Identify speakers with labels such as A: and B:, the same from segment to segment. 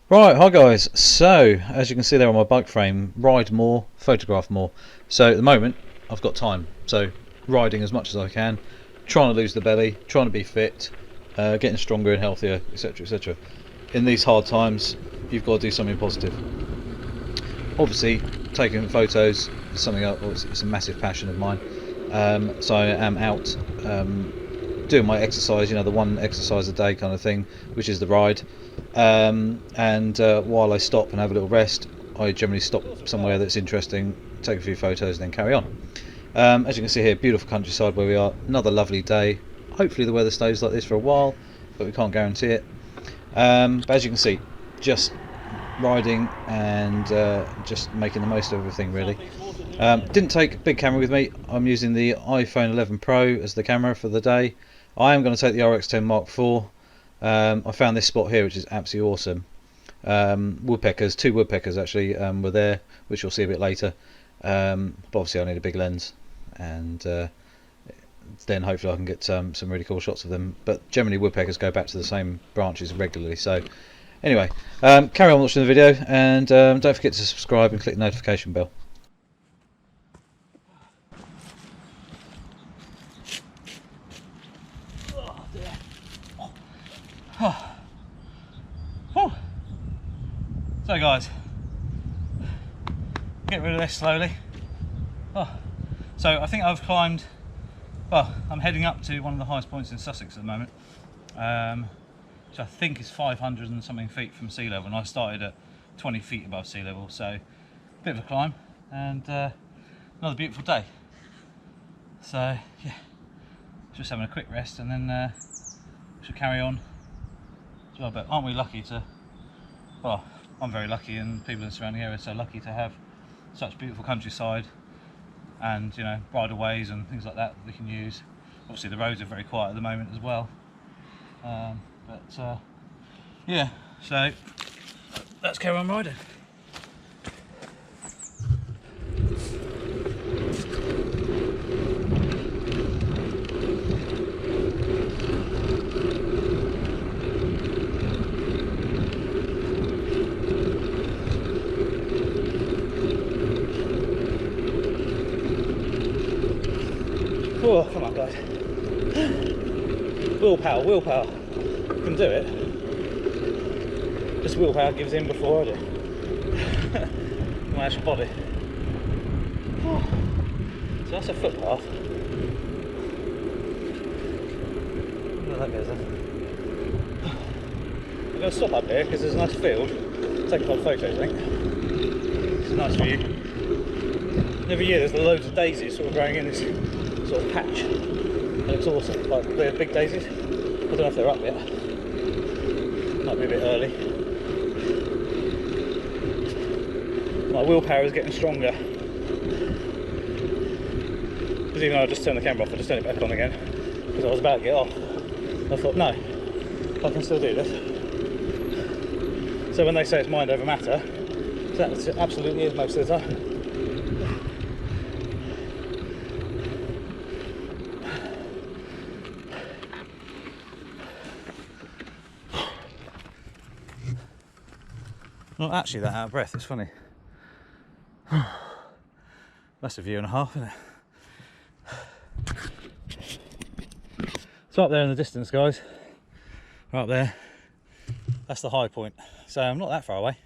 A: Right, hi guys. So, as you can see there on my bike frame, ride more, photograph more. So at the moment, I've got time. So, riding as much as I can, trying to lose the belly, trying to be fit, getting stronger and healthier, etc. etc. In these hard times, you've got to do something positive. Obviously, taking photos is something it's a massive passion of mine. So I am out doing my exercise, the one exercise a day kind of thing, which is the ride. And while I stop and have a little rest, I generally stop somewhere that's interesting, take a few photos, and then carry on. As you can see here, beautiful countryside where we are. Another lovely day. Hopefully the weather stays like this for a while, but we can't guarantee it. But as you can see, just riding and just making the most of everything really. Didn't take a big camera with me. I'm using the iPhone 11 Pro as the camera for the day. I am going to take the RX10 Mark IV. I found this spot here which is absolutely awesome. Woodpeckers, two woodpeckers actually were there, which you'll see a bit later. But obviously I need a big lens, and then hopefully I can get some really cool shots of them. But generally woodpeckers go back to the same branches regularly. So anyway, carry on watching the video, and don't forget to subscribe and click the notification bell. So guys, get rid of this slowly. So I think I've climbed, well, I'm heading up to one of the highest points in Sussex at the moment, which I think is 500 and something feet from sea level, and I started at 20 feet above sea level, so a bit of a climb, and another beautiful day. So yeah, just having a quick rest, and then should carry on as well. But aren't we lucky to, well, I'm very lucky, and people in the surrounding area are so lucky to have such beautiful countryside and bridleways and things like that we can use. Obviously the roads are very quiet at the moment as well, but yeah, so let's carry on riding. Oh, come on guys. Willpower, willpower. You can do it. Just willpower gives in before I do. My actual body. Oh. So that's a footpath. Where that goes then. I'm going to stop up here because there's a nice field. Take a lot of photos, I think. It's a nice view. Every year there's loads of daisies sort of growing in this sort of patch, and it's awesome. Like they're big daisies. I don't know if they're up yet. Might be a bit early. My willpower is getting stronger. Because even though I just turned the camera off, I just turned it back on again because I was about to get off. I thought, no, I can still do this. So when they say it's mind over matter, that absolutely is most of the time. Not actually that out of breath, it's funny. That's a view and a half, isn't it? So up there in the distance, guys, right up there, that's the high point. So I'm not that far away.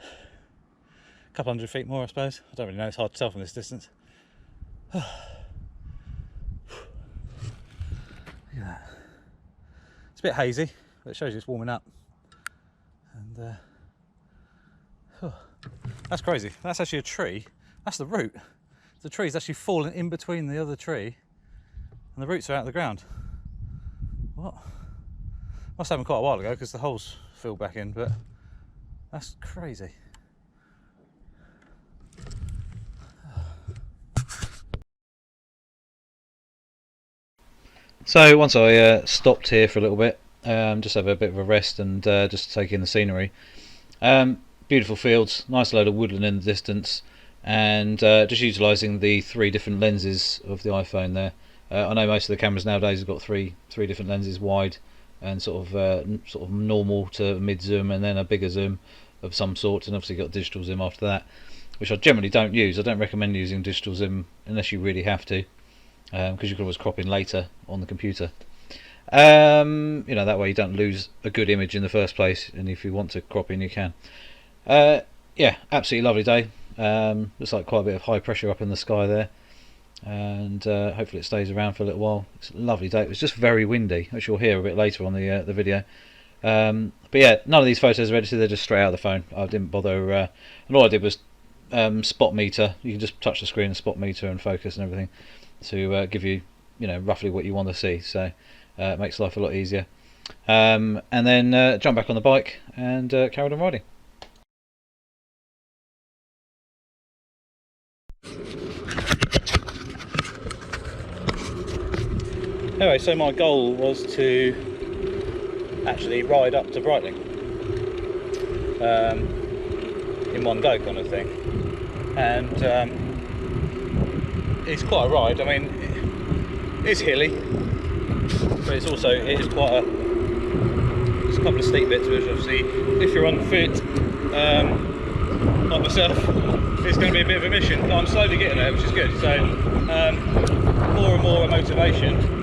A: A couple hundred feet more, I suppose. I don't really know, it's hard to tell from this distance. Look at that. It's a bit hazy, but it shows you it's warming up. And that's crazy. That's actually a tree. That's the root. The tree's actually fallen in between the other tree, and the roots are out of the ground. What? Must have happened quite a while ago because the holes filled back in, but that's crazy. So once I stopped here for a little bit, just have a bit of a rest and just take in the scenery. Beautiful fields, nice load of woodland in the distance, and just utilising the 3 different lenses of the iPhone there. I know most of the cameras nowadays have got three different lenses, wide, and sort of normal to mid zoom, and then a bigger zoom of some sort, and obviously got digital zoom after that, which I generally don't use. I don't recommend using digital zoom unless you really have to, because you can always crop in later on the computer. That way you don't lose a good image in the first place, and if you want to crop in, you can. Yeah, absolutely lovely day. Looks like quite a bit of high pressure up in the sky there, and hopefully it stays around for a little while. It's a lovely day. It was just very windy, which you'll hear a bit later on the video. But yeah, none of these photos are edited, they're just straight out of the phone. I didn't bother, and all I did was spot meter. You can just touch the screen and spot meter and focus and everything to give you, roughly what you want to see. So it makes life a lot easier. And then jump back on the bike and carried on riding. Anyway, so my goal was to actually ride up to Brightling in one go, kind of thing, and it's quite a ride. I mean, it's hilly, but it's a couple of steep bits, which obviously, if you're unfit like myself, it's going to be a bit of a mission. But I'm slowly getting there, which is good. So more and more a motivation.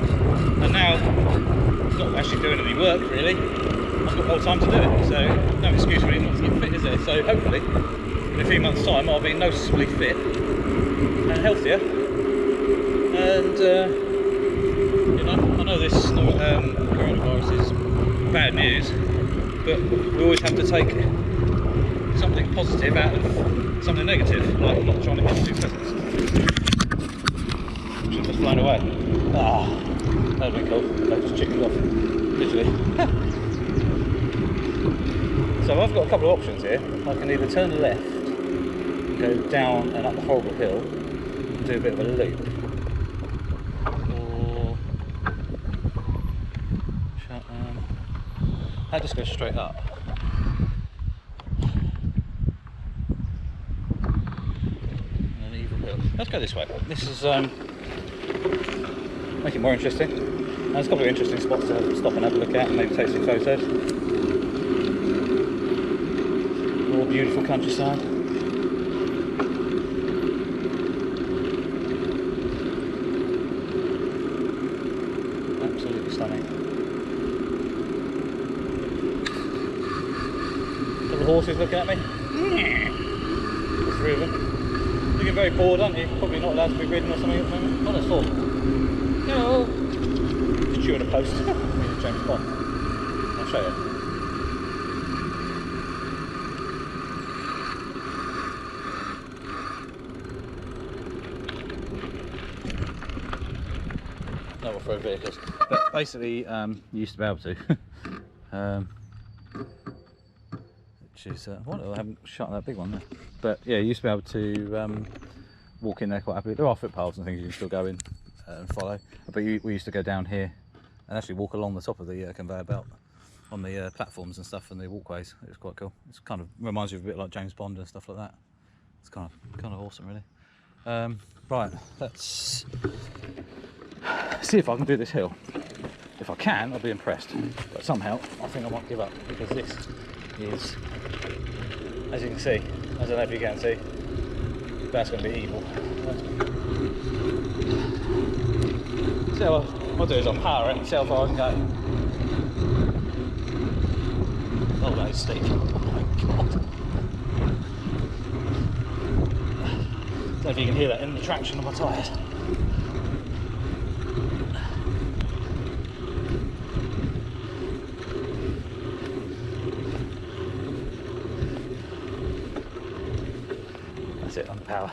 A: And now, I'm not actually doing any work really, I've got more time to do it, so no excuse really not to get fit, is there? So hopefully, in a few months' time, I'll be noticeably fit and healthier. And, I know this coronavirus is bad news, but we always have to take something positive out of something negative, like not trying to get two presents, which have just flown away. That would be cool. They just chickened off, literally. So I've got a couple of options here. I can either turn left, go down and up the horrible hill, and do a bit of a loop, or that just goes straight up. And an even hill. Let's go this way. This is make it more interesting. And there's a couple of interesting spots to stop and have a look at and maybe take some photos. More beautiful countryside. Absolutely stunning. A couple of horses looking at me. The three of them. You get very bored, aren't you? Probably not allowed to be ridden or something at the moment. Not at all. No, just chewing a post. James Bond. I'll show you. No off-road vehicles, but basically, you used to be able to. Which is I haven't shot that big one there. But yeah, you used to be able to walk in there quite happily. There are footpaths and things you can still go in and follow, but we used to go down here and actually walk along the top of the conveyor belt on the platforms and stuff and the walkways. It was quite cool. It kind of reminds you of a bit like James Bond and stuff like that. It's kind of awesome, really. Right, let's see if I can do this hill. If I can, I'll be impressed, but somehow I think I might give up, because this is, as you can see, I don't know if you can see, that's going to be evil. So what I'll do is I'll power it and see how far I can go. Oh, that is steep. Oh my god. Don't know if you can hear that in the traction of my tyres. That's it, on the power.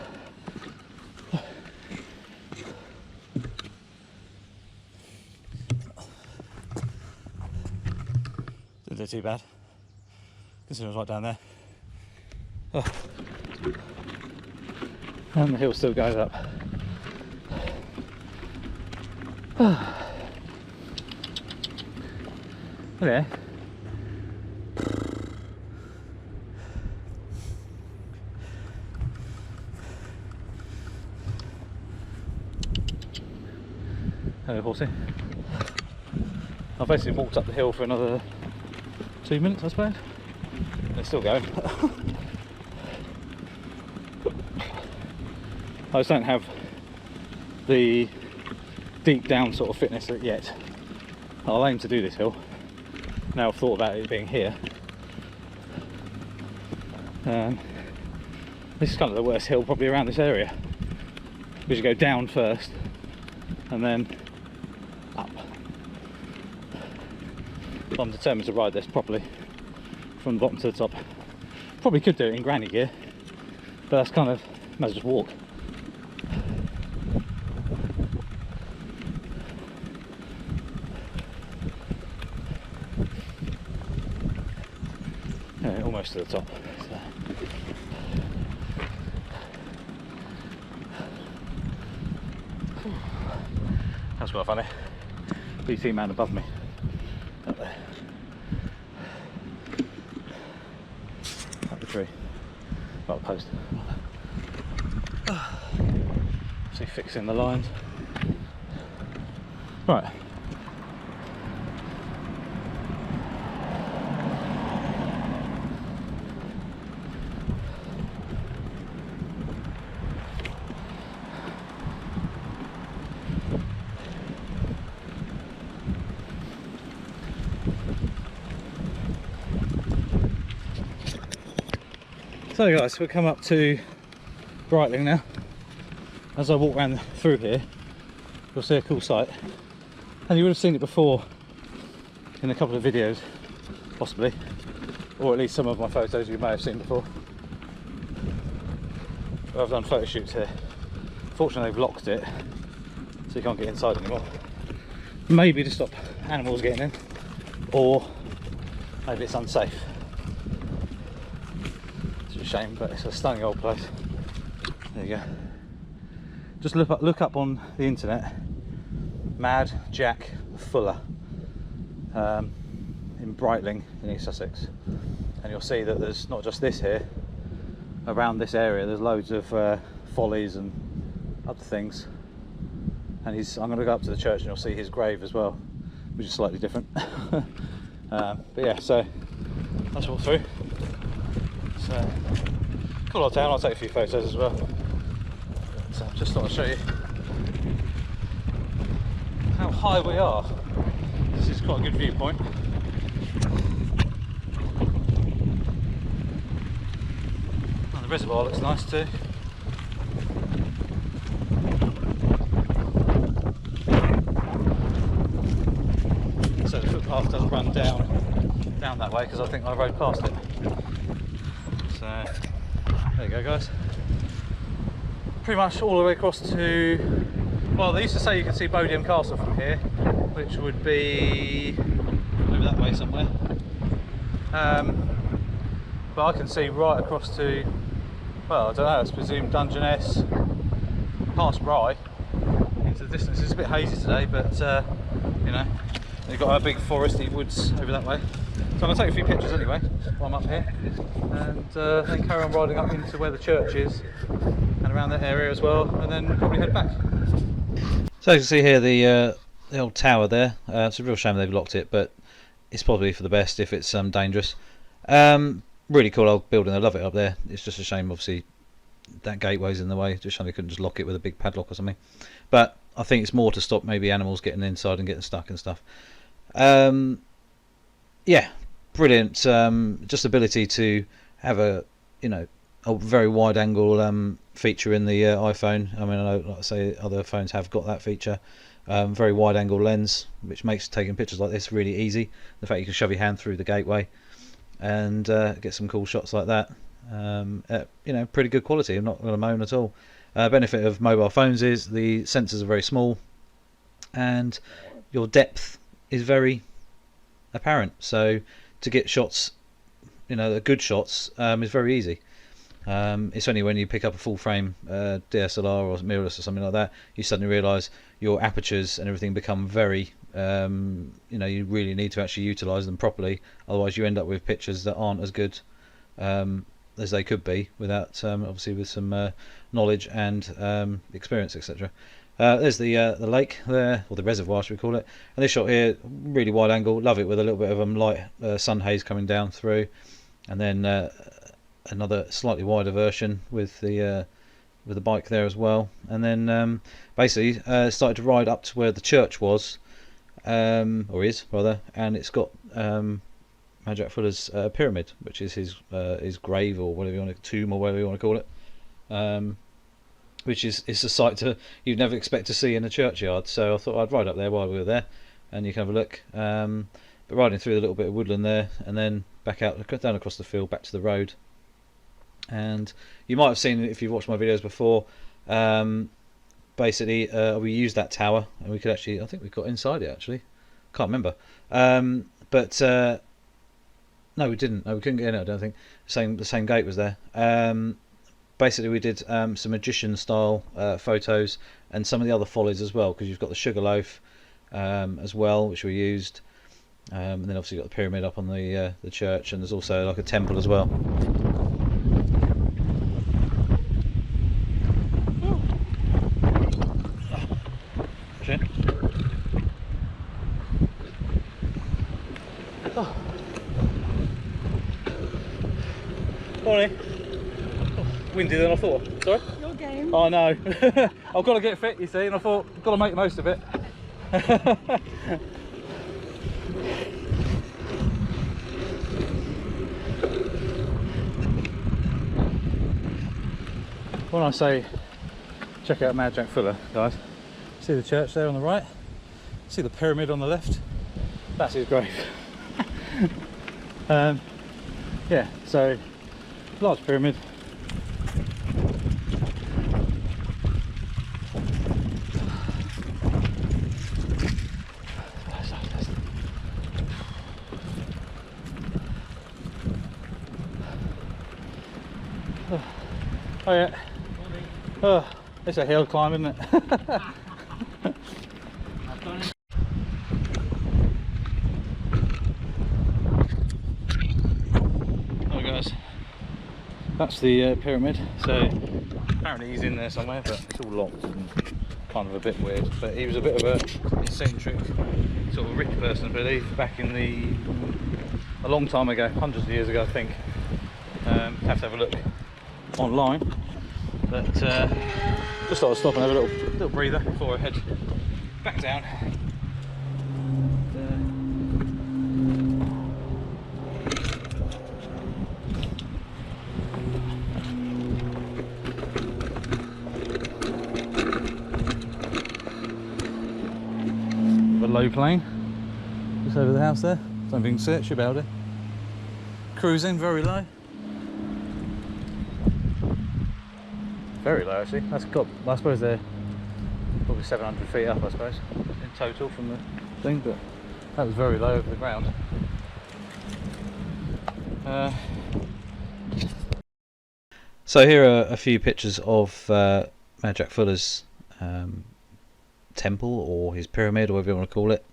A: Didn't do too bad, considering I was right down there. Oh. And the hill still goes up. Oh. Okay. Hello, horsey. I've basically walked up the hill for another 2 minutes, I suppose. And it's still going. I just don't have the deep down sort of fitness yet. I'll aim to do this hill. Now I've thought about it being here. This is kind of the worst hill probably around this area. Because you go down first and then up. But I'm determined to ride this properly from the bottom to the top. Probably could do it in granny gear, but that's kind of, might as well just walk. Yeah, almost to the top. So. That's quite funny. BT man above me. Up there. Up the tree. Well, the post. See, fixing the lines. Right. So guys, we've come up to Brightling now. As I walk around through here, you'll see a cool sight. And you would have seen it before in a couple of videos, possibly. Or at least some of my photos you may have seen before. But I've done photo shoots here. Fortunately they've locked it, so you can't get inside anymore. Maybe to stop animals getting in, or maybe it's unsafe. Shame, but it's a stunning old place. There you go. Just look up on the internet, Mad Jack Fuller in Brightling in East Sussex, and you'll see that there's not just this here. Around this area there's loads of follies and other things, and I'm going to go up to the church and you'll see his grave as well, which is slightly different. But yeah, so let's walk through. So, cool old town. I'll take a few photos as well. So just thought I'd show you how high we are. This is quite a good viewpoint. And the reservoir looks nice too. So the footpath does run down that way because I think I rode past it. So there you go guys, pretty much all the way across to, well, they used to say you could see Bodiam Castle from here, which would be over that way somewhere, but I can see right across to, well, I don't know, it's presumed Dungeness, past Rye into the distance. It's a bit hazy today, but you know, you've got our big foresty woods over that way. So I'm going to take a few pictures anyway while I'm up here, and then carry on riding up into where the church is and around that area as well, and then probably head back. So you can see here the old tower there. It's a real shame they've locked it, but it's probably for the best if it's dangerous. Really cool old building, I love it up there. It's just a shame obviously that gateway's in the way, just shame they couldn't just lock it with a big padlock or something. But I think it's more to stop maybe animals getting inside and getting stuck and stuff. Yeah, brilliant. Just ability to have a very wide angle feature in the iPhone. I mean, I know, like I say, other phones have got that feature. Very wide angle lens, which makes taking pictures like this really easy. The fact you can shove your hand through the gateway and get some cool shots like that. Pretty good quality. I'm not going to moan at all. Benefit of mobile phones is the sensors are very small, and your depth is very apparent. So to get shots, good shots, is very easy. It's only when you pick up a full frame DSLR or mirrorless or something like that, you suddenly realise your apertures and everything become very, you really need to actually utilise them properly. Otherwise you end up with pictures that aren't as good as they could be without, obviously with some knowledge and experience, etc. There's the lake there, or the reservoir should we call it, and this shot here, really wide angle, love it, with a little bit of light sun haze coming down through, and then another slightly wider version with the bike there as well, and then basically started to ride up to where the church was, or is rather, and it's got Mad Jack Fuller's pyramid, which is his grave, or whatever you want to, tomb, or whatever you want to call it, which is a sight you'd never expect to see in a churchyard. So I thought I'd ride up there while we were there, and you can have a look. But riding through a little bit of woodland there, and then back out down across the field, back to the road. And you might have seen, if you've watched my videos before, basically we used that tower, and we could actually, I think we got inside it actually, can't remember, but no, we didn't. No, we couldn't get in it, I don't think. The same gate was there. Basically we did some magician style photos, and some of the other follies as well, because you've got the sugar loaf as well, which we used, and then obviously you've got the pyramid up on the church, and there's also like a temple as well. Oh. Morning. Oh, windy than I thought. Sorry?
B: Your game.
A: Oh no. I've got to get fit, you see, and I thought I've got to make the most of it. When I say check out Mad Jack Fuller, guys, see the church there on the right, see the pyramid on the left, that's his grave. Yeah, so large pyramid. Oh yeah. Oh, it's a hill climb, isn't it? Oh guys, that's the pyramid. So apparently he's in there somewhere, but it's all locked and kind of a bit weird. But he was a bit of a eccentric, sort of rich person, I believe, back in a long time ago, hundreds of years ago, I think. Have to have a look online, but just thought I'd stop and have a little breather before I head back down. A low plane just over the house there. Don't think you can see it, should be able to. Cruising very low. Very low actually. That's got, I suppose they're probably 700 feet up, I suppose, in total from the thing, but that was very low over the ground. So here are a few pictures of Mad Jack Fuller's temple, or his pyramid, or whatever you want to call it.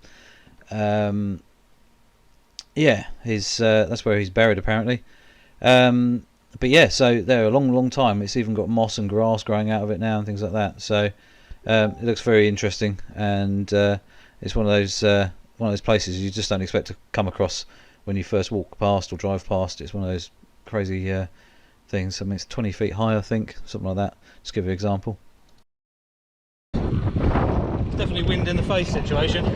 A: Yeah, that's where he's buried apparently. But yeah, so there a long time. It's even got moss and grass growing out of it now and things like that. So it looks very interesting, and it's one of those places you just don't expect to come across when you first walk past or drive past. It's one of those crazy things. I mean, it's 20 feet high, I think, something like that. Just give you an example. It's definitely wind in the face situation.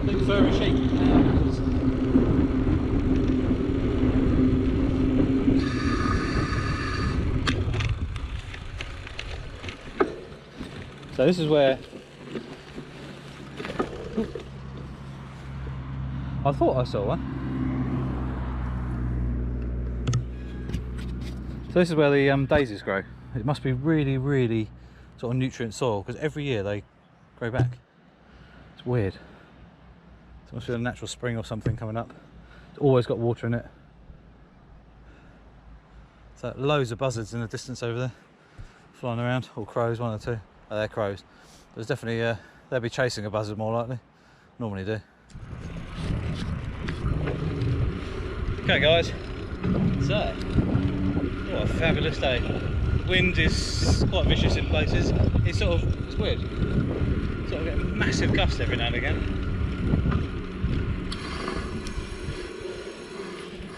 A: Big furry sheep. So this is where I thought I saw one. So this is where the daisies grow. It must be really sort of nutrient soil, because every year they grow back. It's weird. It must be a natural spring or something coming up. It's always got water in it. So loads of buzzards in the distance over there, flying around, or crows, one or two. Oh, they're crows. There's definitely they'll be chasing a buzzard more likely. Normally do. Okay guys, so What a fabulous day. Wind is quite vicious in places. It's weird. Sort of getting massive gusts every now and again.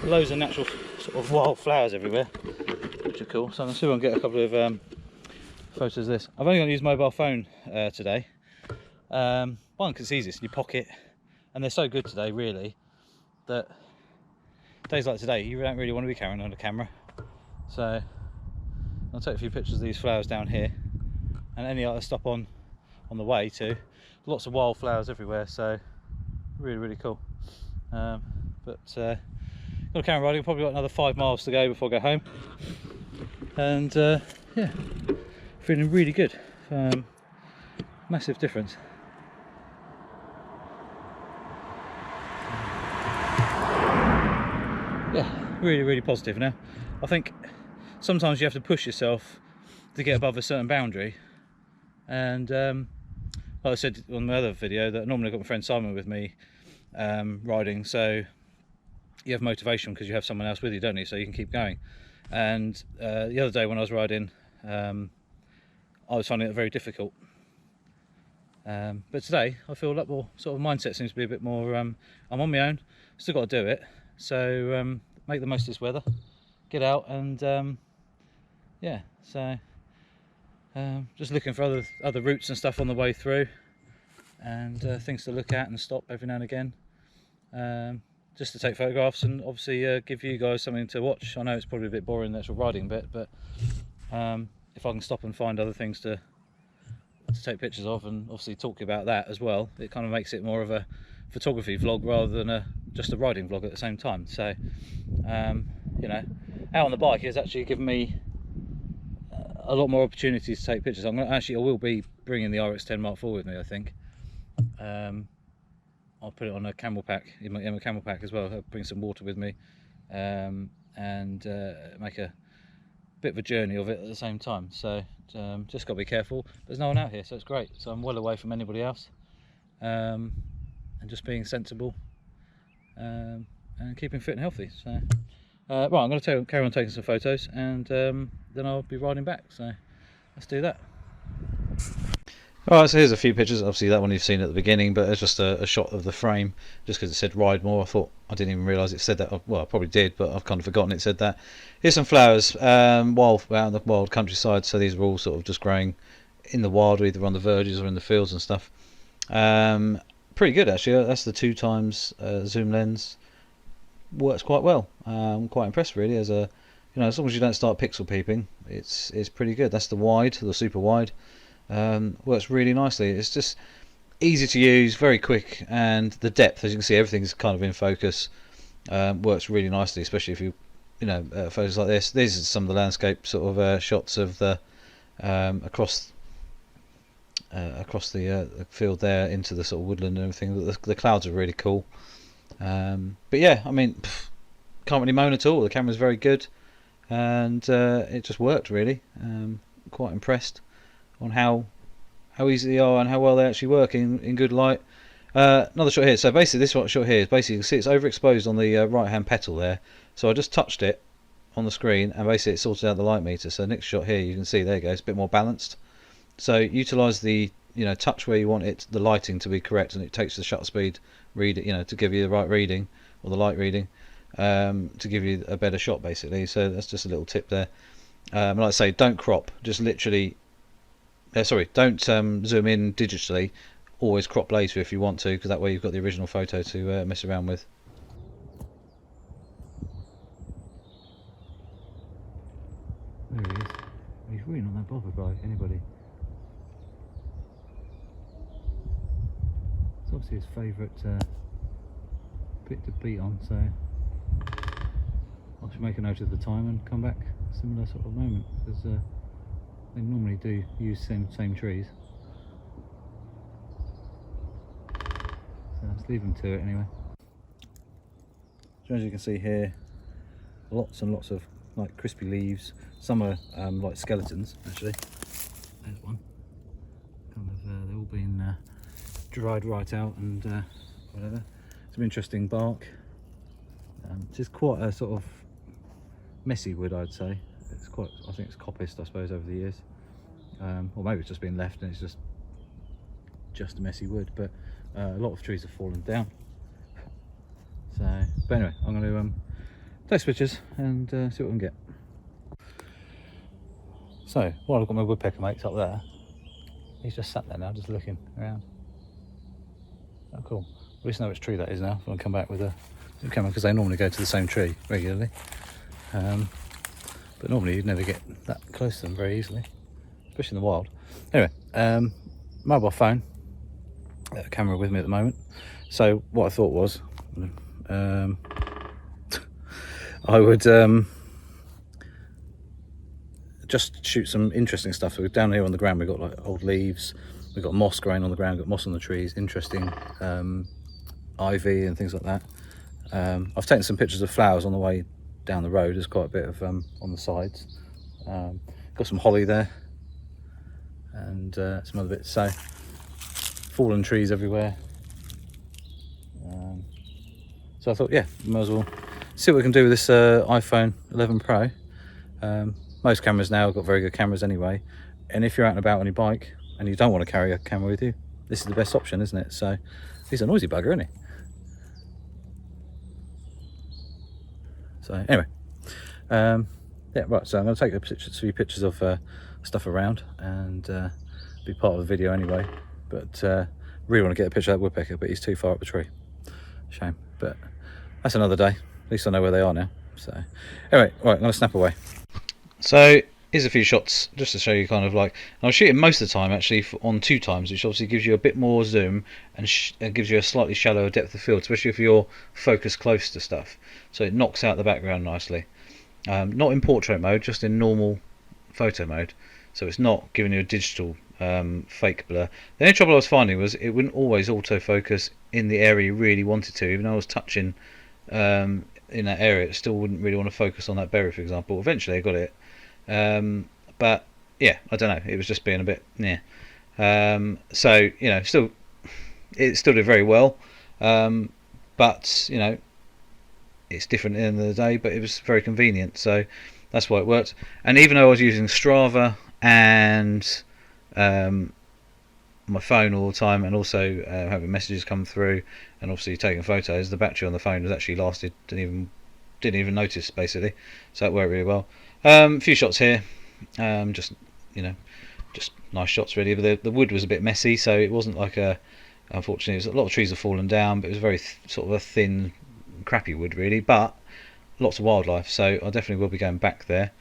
A: Loads of natural sort of wild flowers everywhere, which are cool. So I'm going to see if I can get a couple of photos of this. I've only going to use mobile phone today. One, because it's easiest in your pocket, and they're so good today, really, that days like today you don't really want to be carrying on a camera. So I'll take a few pictures of these flowers down here, and any I stop on the way too. Lots of wild flowers everywhere, so really cool. Got a camera riding, probably got another 5 miles to go before I go home, and yeah, feeling really good. Massive difference. Yeah, really positive now. I think sometimes you have to push yourself to get above a certain boundary, and like I said on my other video, that normally I've got my friend Simon with me riding, so you have motivation because you have someone else with you, don't you, so you can keep going. And the other day when I was riding, I was finding it very difficult, but today I feel a lot more, sort of mindset seems to be a bit more, I'm on my own, still got to do it, so make the most of this weather, get out, and yeah, so just looking for other routes and stuff on the way through, and things to look at and stop every now and again, just to take photographs and obviously give you guys something to watch. I know it's probably a bit boring, the actual riding bit, but if I can stop and find other things to take pictures of, and obviously talk about that as well, it kind of makes it more of a photography vlog rather than just a riding vlog at the same time. So you know, out on the bike has actually given me a lot more opportunities to take pictures. I will be bringing the RX10 Mark IV with me, I think. I'll put it on a camel pack, in my camel pack as well. I'll bring some water with me, and make a bit of a journey of it at the same time. So just got to be careful. There's no one out here, so it's great. So I'm well away from anybody else, and just being sensible, and keeping fit and healthy. So right, I'm going to carry on taking some photos, and then I'll be riding back. So let's do that. Alright, so here's a few pictures. Obviously that one you've seen at the beginning, but it's just a shot of the frame, just because it said ride more. I didn't even realise it said that. Well, I probably did, but I've kind of forgotten it said that. Here's some flowers, out in the wild countryside, so these are all sort of just growing in the wild, either on the verges or in the fields and stuff. Pretty good actually. That's the 2x zoom lens. Works quite well. I'm quite impressed really. As long as you don't start pixel peeping, it's pretty good. That's the wide, the super wide. Works really nicely. It's just easy to use, very quick, and the depth, as you can see, everything's kind of in focus. Works really nicely, especially if you photos like this. These are some of the landscape sort of shots of the across the field there into the sort of woodland and everything. The clouds are really cool. But yeah, I mean, can't really moan at all. The camera's very good, and it just worked really. Quite impressed on how easy they are and how well they actually work in good light. Another shot here. So basically this shot here is basically, you can see it's overexposed on the right hand petal there, so I just touched it on the screen and basically it sorted out the light meter. So next shot here, you can see, there you go, it's a bit more balanced. So utilize the touch where you want it, the lighting to be correct, and it takes the shutter speed read to give you the right reading, or the light reading, to give you a better shot basically. So that's just a little tip there. Like I say, don't crop, just literally don't zoom in digitally, always crop later if you want to, because that way you've got the original photo to mess around with. There he is. He's really not that bothered by anybody. It's obviously his favourite bit to beat on, so I should make a note of the time and come back a similar sort of moment, because they normally do use same trees. So let's leave them to it anyway. So as you can see here, lots and lots of like crispy leaves. Some are like skeletons actually. There's one. Kind of they're all been dried right out and whatever. Some interesting bark. It is quite a sort of messy wood, I'd say. It's quite, I think it's coppiced, I suppose, over the years, or maybe it's just been left and it's just a messy wood. But a lot of trees have fallen down. So, but anyway, I'm going to take some pictures and see what we can get. So while I've got my woodpecker mates up there, he's just sat there now, just looking around. Oh, cool. At least know which tree that is now. I'll come back with a camera, because they normally go to the same tree regularly. But normally you'd never get that close to them very easily, especially in the wild. Anyway, mobile phone, camera with me at the moment. So what I thought was, I would just shoot some interesting stuff. So down here on the ground we've got like old leaves, we've got moss growing on the ground, got moss on the trees, interesting ivy and things like that. I've taken some pictures of flowers on the way down the road. There's quite a bit of on the sides. Got some holly there and some other bits. So fallen trees everywhere. So I thought, yeah, might as well see what we can do with this iPhone 11 Pro. Most cameras now have got very good cameras anyway, and if you're out and about on your bike and you don't want to carry a camera with you, this is the best option, isn't it? So he's a noisy bugger, isn't he? So anyway, yeah, right, so I'm going to take a few pictures of stuff around and be part of the video anyway, but really want to get a picture of that woodpecker, but he's too far up the tree. Shame, but that's another day. At least I know where they are now. So anyway, right, I'm going to snap away. So here's a few shots just to show you kind of like, and I was shooting most of the time actually on 2x, which obviously gives you a bit more zoom and gives you a slightly shallower depth of field, especially if you're focused close to stuff. So it knocks out the background nicely. Not in portrait mode, just in normal photo mode. So it's not giving you a digital fake blur. The only trouble I was finding was it wouldn't always autofocus in the area you really wanted to. Even though I was touching in that area, it still wouldn't really want to focus on that berry, for example. Eventually I got it. But yeah, I don't know, it was just being a bit so you know, it still did very well, but you know, it's different at the end of the day, but it was very convenient, so that's why it worked. And even though I was using Strava and my phone all the time, and also having messages come through and obviously taking photos, the battery on the phone has actually lasted, didn't even notice basically, so it worked really well. A few shots here, just, you know, just nice shots really, but the wood was a bit messy, so it wasn't like unfortunately, a lot of trees have fallen down, but it was very sort of a thin, crappy wood really, but lots of wildlife, so I definitely will be going back there.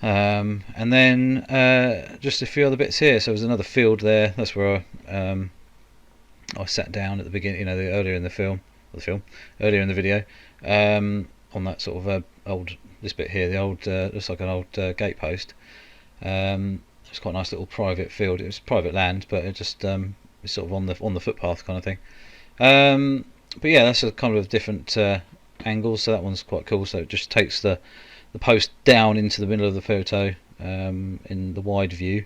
A: And then just a few other bits here. So there's another field there, that's where I sat down at the beginning, you know, earlier in the video, on that sort of old, this bit here, the old, looks like an old gate post. It's quite a nice little private field. It was private land, but it just it's sort of on the footpath kind of thing. But yeah, that's a kind of different angles. So that one's quite cool. So it just takes the post down into the middle of the photo in the wide view.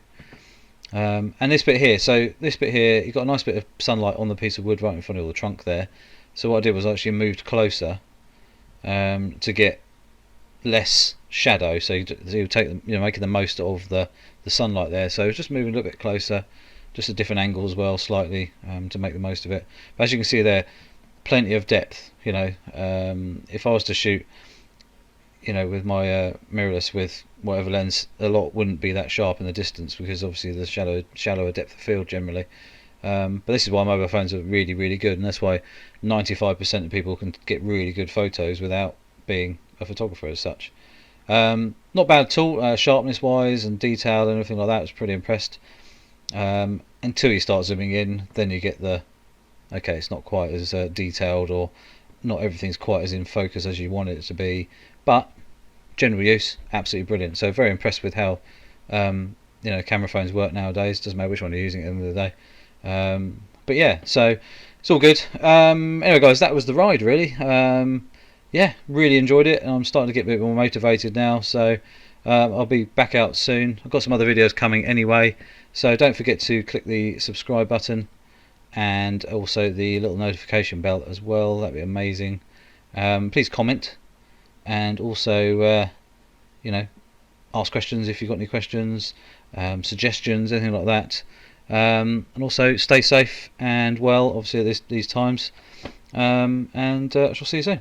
A: And this bit here, you've got a nice bit of sunlight on the piece of wood right in front of the trunk there. So what I did was I actually moved closer to get less shadow, so you take them, you know, making the most of the sunlight there. So just moving a little bit closer, just a different angle as well, slightly, to make the most of it. But as you can see there, plenty of depth. You know, if I was to shoot, you know, with my mirrorless with whatever lens, a lot wouldn't be that sharp in the distance, because obviously the shallower depth of field generally. But this is why mobile phones are really, really good, and that's why 95% of people can get really good photos without being a photographer as such. Not bad at all, sharpness wise and detail and everything like that. I was pretty impressed. Until you start zooming in, then you get okay, it's not quite as detailed, or not everything's quite as in focus as you want it to be, but general use, absolutely brilliant. So very impressed with how you know, camera phones work nowadays. Doesn't matter which one you're using at the end of the day. But yeah, so it's all good. Anyway guys, that was the ride really. Yeah, really enjoyed it, and I'm starting to get a bit more motivated now, so I'll be back out soon. I've got some other videos coming anyway, so don't forget to click the subscribe button and also the little notification bell as well. That'd be amazing. Please comment, and also you know, ask questions if you've got any questions, suggestions, anything like that. And also stay safe and well, obviously at these times. And I shall see you soon.